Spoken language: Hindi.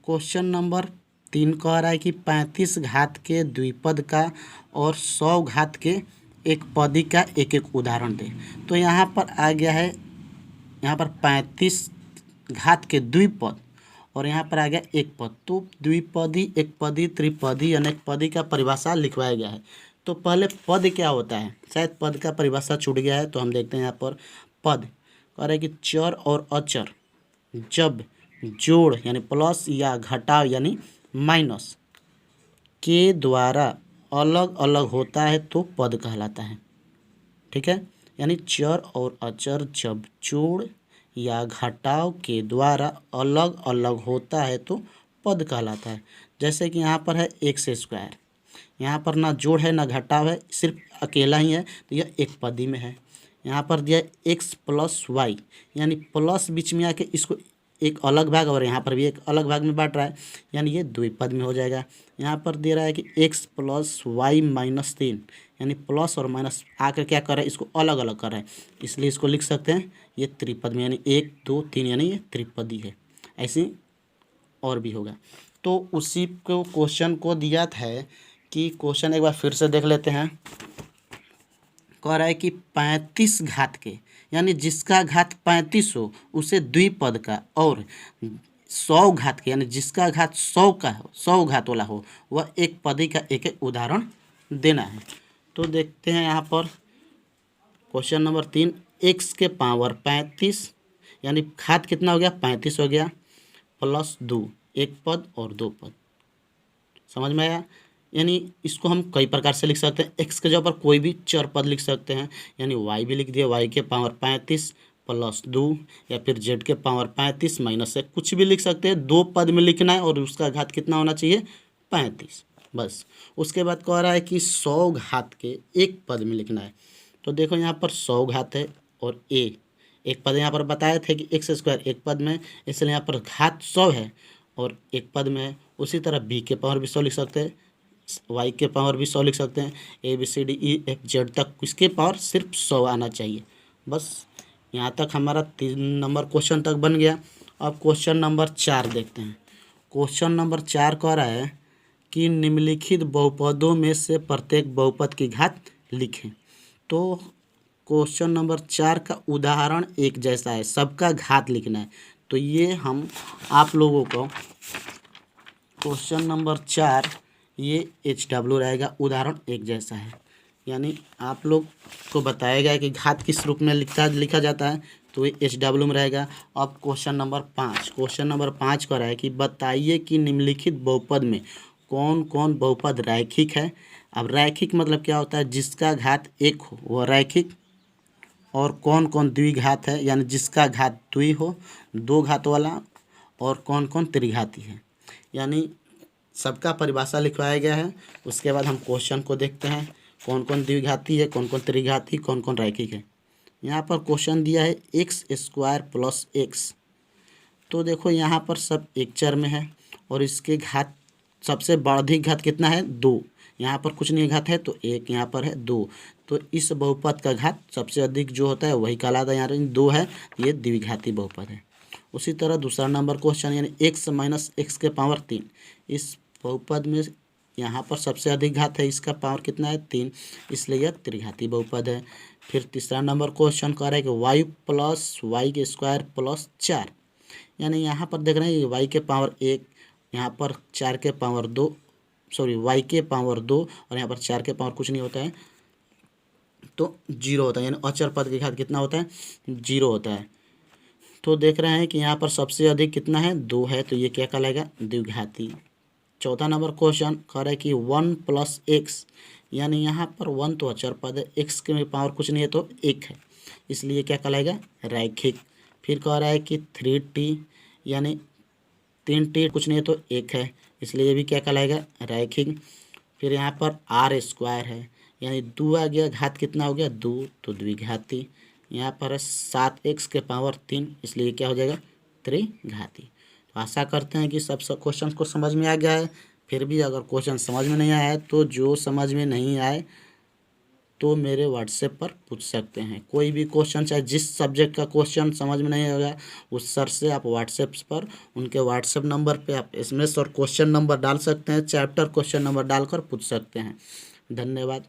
क्वेश्चन नंबर 3 कह रहा है कि 35 घात के द्विपद का और 100 घात के एक पदी का एक एक उदाहरण दे। तो यहाँ पर आ गया है, यहाँ पर 35 घात के द्विपद और यहाँ पर आ गया एक पद। तो द्विपदी, एक पदी, त्रिपदी, अनेक पदी का परिभाषा लिखवाया गया है। तो पहले पद क्या होता है, शायद पद का परिभाषा छूट गया है, तो हम देखते हैं यहाँ पर पद कह रहे हैं कि चर और अचर जब जोड़ यानी प्लस या घटाव यानी माइनस के द्वारा अलग अलग होता है तो पद कहलाता है। ठीक है, यानी चर और अचर जब जोड़ या घटाव के द्वारा अलग अलग होता है तो पद कहलाता है। जैसे कि यहाँ पर है एक्स स्क्वायर, यहाँ पर ना जोड़ है ना घटाव है, सिर्फ अकेला ही है, तो यह एक पदी में है। यहाँ पर दिया एक्स प्लस वाई, यानी प्लस बीच में आके इसको एक अलग भाग और यहाँ पर भी एक अलग भाग में बांट रहा है, यानी ये द्विपद में हो जाएगा। यहाँ पर दे रहा है कि एक्स प्लस वाई माइनस 3, यानी प्लस और माइनस आकर क्या कर रहा है, इसको अलग अलग कर रहा है, इसलिए इसको लिख सकते हैं ये त्रिपद में, यानी 1 2 3, यानी ये त्रिपदी है। ऐसे और भी होगा। तो उसी को क्वेश्चन को दिया था कि क्वेश्चन एक बार फिर से देख लेते हैं। कह रहा है कि 35 घात के, यानी जिसका घात 35 हो उसे द्विपद का, और 100 घात के, यानी जिसका घात 100 का हो, 100 घात वाला हो, वह एक पदी का एक एक उदाहरण देना है। तो देखते हैं यहाँ पर क्वेश्चन नंबर 3, एक्स के पावर 35, यानी घात कितना हो गया, 35 हो गया, प्लस 2, एक पद और दो पद। समझ में आया? यानी इसको हम कई प्रकार से लिख सकते हैं। एक्स के जगह पर कोई भी चर पद लिख सकते हैं, यानी वाई भी लिख दिया, वाई के पावर 35 प्लस 2, या फिर जेड के पावर 35 माइनस 1, कुछ भी लिख सकते हैं। दो पद में लिखना है और उसका घात कितना होना चाहिए, 35, बस। उसके बाद कह रहा है कि 100 घात के एक पद में लिखना है। तो देखो यहाँ पर 100 घात है और एक पद यहाँ पर बताए थे कि एक्स स्क्वायर एक पद में, इसलिए यहाँ पर घात 100 है और एक पद में है। उसी तरह बी के पावर भी 100 लिख सकते हैं, वाई के पावर भी 100 लिख सकते हैं, A B C D E F Z तक इसके पावर सिर्फ 100 आना चाहिए। बस यहाँ तक हमारा 3 नंबर क्वेश्चन तक बन गया। अब क्वेश्चन नंबर 4 देखते हैं। क्वेश्चन नंबर 4 कह रहा है कि निम्नलिखित बहुपदों में से प्रत्येक बहुपद की घात लिखें। तो क्वेश्चन नंबर 4 का उदाहरण एक जैसा है, सबका घात लिखना है। तो ये हम आप लोगों को क्वेश्चन नंबर 4 ये HW रहेगा, उदाहरण एक जैसा है, यानी आप लोग को बताया गया है कि घात किस रूप में लिखा जाता है, तो ये HW में रहेगा। अब क्वेश्चन नंबर 5 कह रहा है कि बताइए कि निम्नलिखित बहुपद में कौन कौन बहुपद रैखिक है। अब रैखिक मतलब क्या होता है, जिसका घात 1 हो वह रैखिक, और कौन कौन द्विघात है, यानी जिसका घात 2 हो, 2 घात वाला, और कौन कौन त्रिघाती है, यानी सबका परिभाषा लिखवाया गया है। उसके बाद हम क्वेश्चन को देखते हैं, कौन कौन द्विघाती है, कौन कौन त्रिघाती, कौन कौन रैखिक है। यहाँ पर क्वेश्चन दिया है एक्स स्क्वायर प्लस एक्स। तो देखो यहाँ पर सब एक चर में है और इसके घात सबसे अधिक घात कितना है, 2। यहाँ पर कुछ नहीं घात है तो 1, यहाँ पर है 2, तो इस बहुपद का घात सबसे अधिक जो होता है वही कहलाता है। यहाँ 2 है, ये द्विघाती बहुपद है। उसी तरह दूसरा नंबर क्वेश्चन, यानी एक्स माइनस एक्स के पावर 3, इस बहुपद में यहाँ पर सबसे अधिक घात है, इसका पावर कितना है, 3, इसलिए यह त्रिघाती बहुपद है। फिर तीसरा नंबर क्वेश्चन कह रहा है कि वाई प्लस वाई के स्क्वायर प्लस 4, यानी यहाँ पर देख रहे हैं वाई के पावर 1, यहाँ पर 4 के पावर 2, सॉरी वाई के पावर 2, और यहाँ पर 4 के पावर कुछ नहीं होता है तो 0 होता है, यानी अचर पद के घात कितना होता है, 0 होता है। तो देख रहे हैं कि यहाँ पर सबसे अधिक कितना है, 2 है, तो ये क्या कहलाएगा, द्विघाती। चौथा नंबर क्वेश्चन कह रहा है कि 1 प्लस एक्स, यानी यहाँ पर 1 तो अचर पद है, एक्स के पावर कुछ नहीं है तो 1 है, इसलिए क्या कहलाएगा, रैखिक। फिर कह रहा है कि 3t, यानी 3t कुछ नहीं है तो 1 है, इसलिए ये भी क्या कहलाएगा, रैखिक। फिर यहाँ पर आर स्क्वायर है, यानी 2 आ गया, घात कितना हो गया, 2, तो द्विघाती। यहाँ पर है 7x के पावर 3, इसलिए क्या हो जाएगा, त्रिघाती। तो आशा करते हैं कि सब क्वेश्चन को समझ में आ गया है। फिर भी अगर क्वेश्चन समझ में नहीं आया है तो जो समझ में नहीं आए तो मेरे व्हाट्सएप पर पूछ सकते हैं। कोई भी क्वेश्चन, चाहे जिस सब्जेक्ट का क्वेश्चन समझ में नहीं होगा, उस सर से आप व्हाट्सएप पर उनके व्हाट्सएप नंबर पे आप एसएमएस और क्वेश्चन नंबर डाल सकते हैं, चैप्टर क्वेश्चन नंबर डालकर पूछ सकते हैं। धन्यवाद।